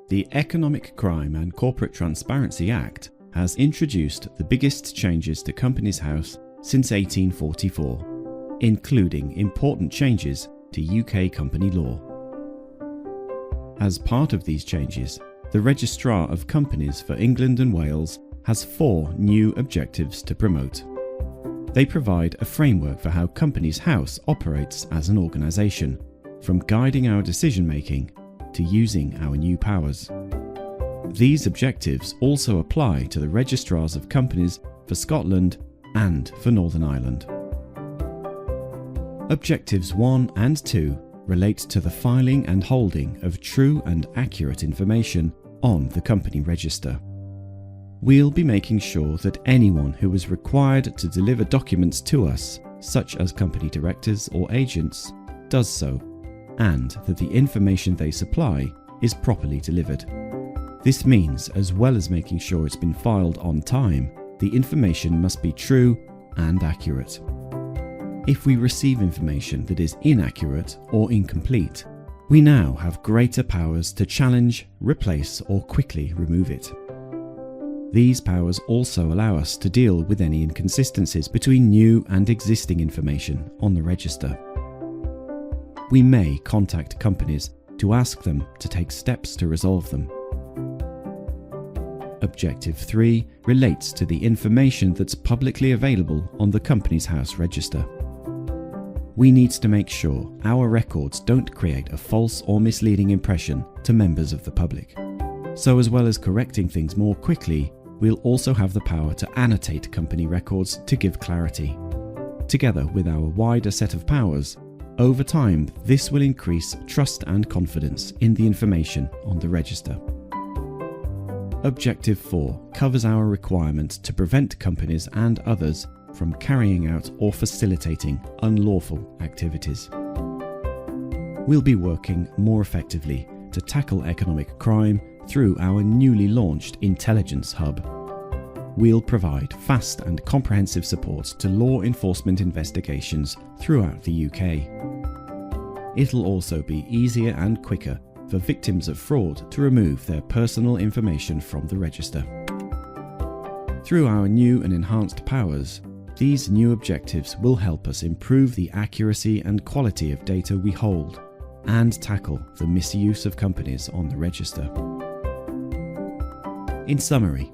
The Economic Crime and Corporate Transparency Act has introduced the biggest changes to Companies House since 1844, including important changes to UK company law. As part of these changes, the Registrar of Companies for England and Wales has 4 new objectives to promote. They provide a framework for how Companies House operates as an organisation, from guiding our decision-making to using our new powers. These objectives also apply to the Registrars of Companies for Scotland and for Northern Ireland. Objectives 1 and 2 relate to the filing and holding of true and accurate information on the company register. We'll be making sure that anyone who is required to deliver documents to us, such as company directors or agents, does so, and that the information they supply is properly delivered. This means, as well as making sure it's been filed on time, the information must be true and accurate. If we receive information that is inaccurate or incomplete, we now have greater powers to challenge, replace, or quickly remove it. These powers also allow us to deal with any inconsistencies between new and existing information on the register. We may contact companies to ask them to take steps to resolve them. Objective 3 relates to the information that's publicly available on the Companies House register. We need to make sure our records don't create a false or misleading impression to members of the public. So, as well as correcting things more quickly, we'll also have the power to annotate company records to give clarity. Together with our wider set of powers, over time this will increase trust and confidence in the information on the register. Objective 4 covers our requirement to prevent companies and others from carrying out or facilitating unlawful activities. We'll be working more effectively to tackle economic crime through our newly launched Intelligence Hub. We'll provide fast and comprehensive support to law enforcement investigations throughout the UK. It'll also be easier and quicker for victims of fraud to remove their personal information from the register. Through our new and enhanced powers, these new objectives will help us improve the accuracy and quality of data we hold and tackle the misuse of companies on the register. In summary,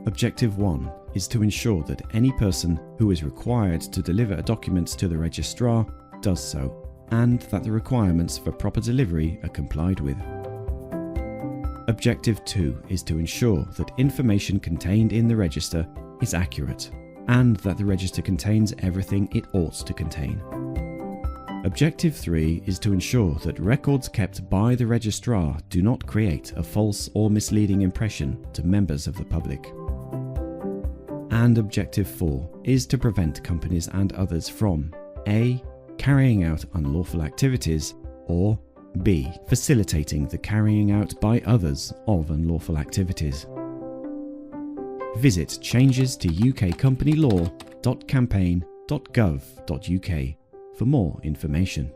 Objective 1 is to ensure that any person who is required to deliver documents to the registrar does so, and that the requirements for proper delivery are complied with. Objective 2 is to ensure that information contained in the register is accurate, and that the register contains everything it ought to contain. Objective 3 is to ensure that records kept by the registrar do not create a false or misleading impression to members of the public. And Objective 4 is to prevent companies and others from A. carrying out unlawful activities, or B. facilitating the carrying out by others of unlawful activities. Visit changestoukcompanylaw.campaign.gov.uk for more information.